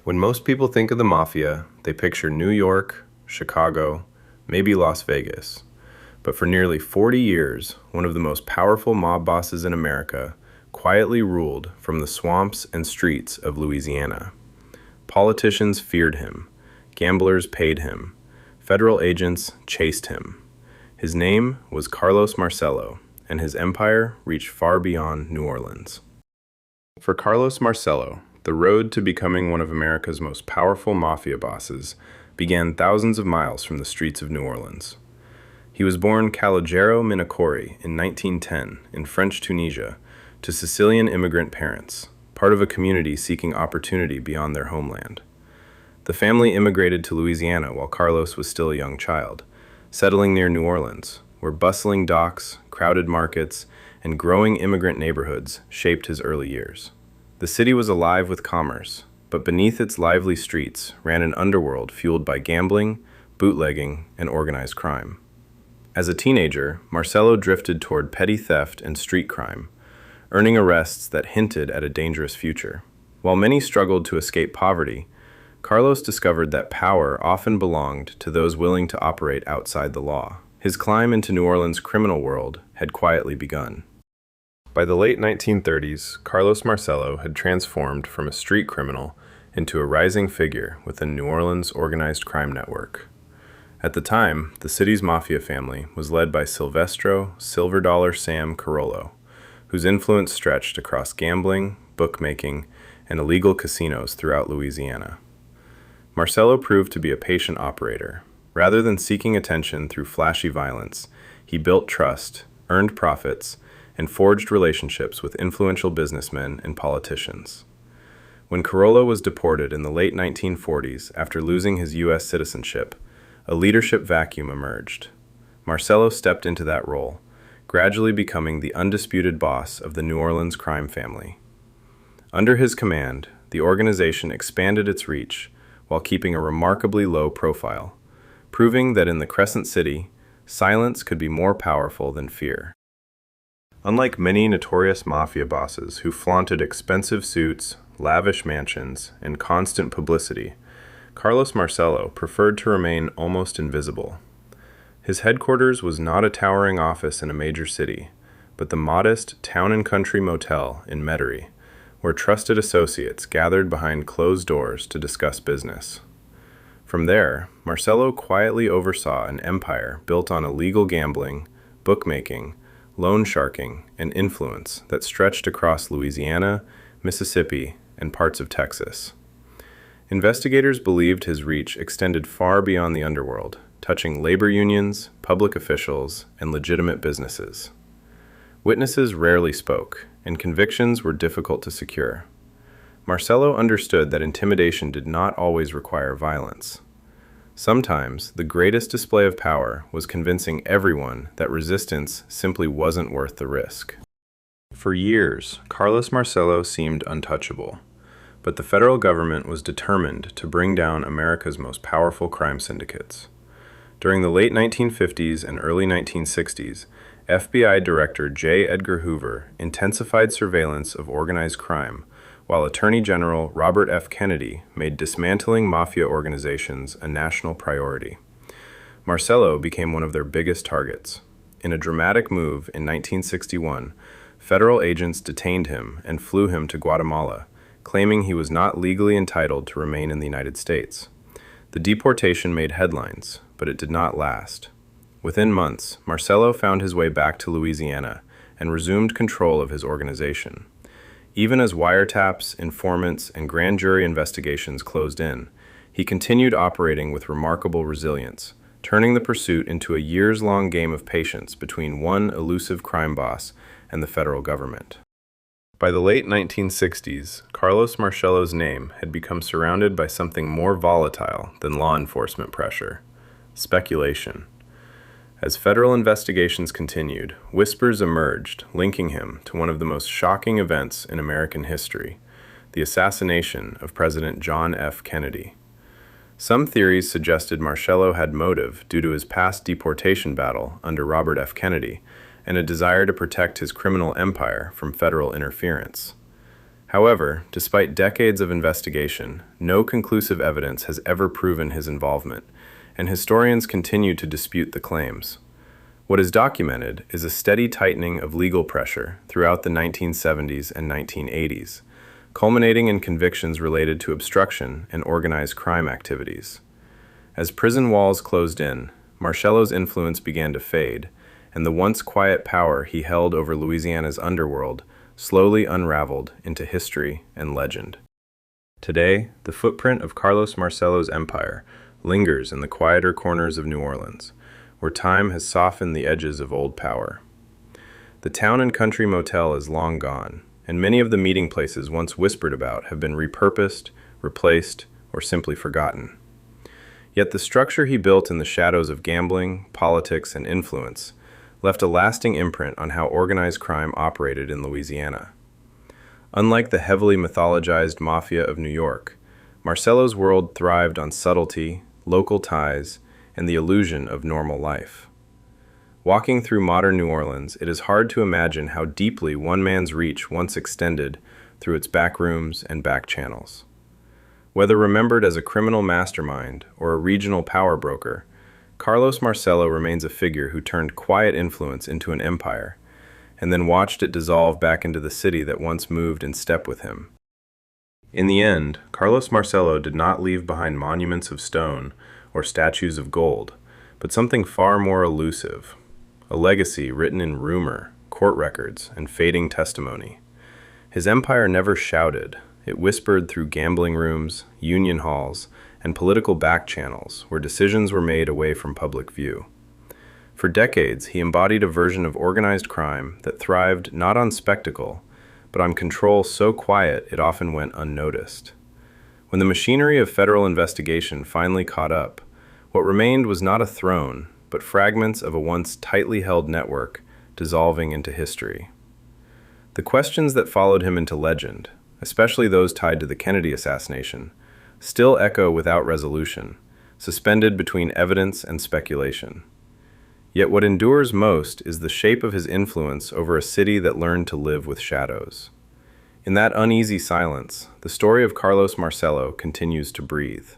When most people think of the Mafia, they picture New York, Chicago, maybe Las Vegas. But for nearly 40 years, one of the most powerful mob bosses in America quietly ruled from the swamps and streets of Louisiana. Politicians feared him, gamblers paid him, federal agents chased him. His name was Carlos Marcello, and his empire reached far beyond New Orleans. For Carlos Marcello, the road to becoming one of America's most powerful mafia bosses began thousands of miles from the streets of New Orleans. He was born Calogero Minacori in 1910 in French Tunisia to Sicilian immigrant parents, part of a community seeking opportunity beyond their homeland. The family immigrated to Louisiana while Carlos was still a young child, settling near New Orleans, where bustling docks, crowded markets, and growing immigrant neighborhoods shaped his early years. The city was alive with commerce, but beneath its lively streets ran an underworld fueled by gambling, bootlegging, and organized crime. As a teenager, Marcello drifted toward petty theft and street crime, earning arrests that hinted at a dangerous future. While many struggled to escape poverty, Carlos discovered that power often belonged to those willing to operate outside the law. His climb into New Orleans' criminal world had quietly begun. By the late 1930s, Carlos Marcello had transformed from a street criminal into a rising figure within New Orleans' organized crime network. At the time, the city's mafia family was led by Silvestro Silver Dollar Sam Carollo, whose influence stretched across gambling, bookmaking, and illegal casinos throughout Louisiana. Marcello proved to be a patient operator. Rather than seeking attention through flashy violence, he built trust, earned profits, and forged relationships with influential businessmen and politicians. When Carollo was deported in the late 1940s after losing his U.S. citizenship, a leadership vacuum emerged. Marcello stepped into that role, gradually becoming the undisputed boss of the New Orleans crime family. Under his command, the organization expanded its reach while keeping a remarkably low profile, proving that in the Crescent City, silence could be more powerful than fear. Unlike many notorious mafia bosses who flaunted expensive suits, lavish mansions, and constant publicity, Carlos Marcello preferred to remain almost invisible. His headquarters was not a towering office in a major city, but the modest Town and Country Motel in Metairie, where trusted associates gathered behind closed doors to discuss business. From there, Marcello quietly oversaw an empire built on illegal gambling, bookmaking, loan sharking, and influence that stretched across Louisiana, Mississippi, and parts of Texas. Investigators believed his reach extended far beyond the underworld, touching labor unions, public officials, and legitimate businesses. Witnesses rarely spoke, and convictions were difficult to secure. Marcello understood that intimidation did not always require violence. Sometimes, the greatest display of power was convincing everyone that resistance simply wasn't worth the risk. For years, Carlos Marcello seemed untouchable, but the federal government was determined to bring down America's most powerful crime syndicates. During the late 1950s and early 1960s, FBI Director J. Edgar Hoover intensified surveillance of organized crime, while Attorney General Robert F. Kennedy made dismantling mafia organizations a national priority. Marcello became one of their biggest targets. In a dramatic move in 1961, federal agents detained him and flew him to Guatemala, claiming he was not legally entitled to remain in the United States. The deportation made headlines, but it did not last. Within months, Marcello found his way back to Louisiana and resumed control of his organization. Even as wiretaps, informants, and grand jury investigations closed in, he continued operating with remarkable resilience, turning the pursuit into a years-long game of patience between one elusive crime boss and the federal government. By the late 1960s, Carlos Marcello's name had become surrounded by something more volatile than law enforcement pressure: speculation. As federal investigations continued, whispers emerged linking him to one of the most shocking events in American history, the assassination of President John F. Kennedy. Some theories suggested Marcello had motive due to his past deportation battle under Robert F. Kennedy and a desire to protect his criminal empire from federal interference. However, despite decades of investigation, no conclusive evidence has ever proven his involvement, and historians continue to dispute the claims. What is documented is a steady tightening of legal pressure throughout the 1970s and 1980s, culminating in convictions related to obstruction and organized crime activities. As prison walls closed in, Marcello's influence began to fade, and the once quiet power he held over Louisiana's underworld slowly unraveled into history and legend. Today, the footprint of Carlos Marcello's empire lingers in the quieter corners of New Orleans, where time has softened the edges of old power. The Town and Country Motel is long gone, and many of the meeting places once whispered about have been repurposed, replaced, or simply forgotten. Yet the structure he built in the shadows of gambling, politics, and influence left a lasting imprint on how organized crime operated in Louisiana. Unlike the heavily mythologized Mafia of New York, Marcello's world thrived on subtlety, local ties, and the illusion of normal life. Walking through modern New Orleans, it is hard to imagine how deeply one man's reach once extended through its back rooms and back channels. Whether remembered as a criminal mastermind or a regional power broker, Carlos Marcello remains a figure who turned quiet influence into an empire, and then watched it dissolve back into the city that once moved in step with him. In the end, Carlos Marcello did not leave behind monuments of stone or statues of gold, but something far more elusive, a legacy written in rumor, court records, and fading testimony. His empire never shouted. It whispered through gambling rooms, union halls, and political back channels where decisions were made away from public view. For decades, he embodied a version of organized crime that thrived not on spectacle, but on control so quiet it often went unnoticed. When the machinery of federal investigation finally caught up, what remained was not a throne, but fragments of a once tightly held network dissolving into history. The questions that followed him into legend, especially those tied to the Kennedy assassination, still echo without resolution, suspended between evidence and speculation. Yet what endures most is the shape of his influence over a city that learned to live with shadows. In that uneasy silence, the story of Carlos Marcello continues to breathe.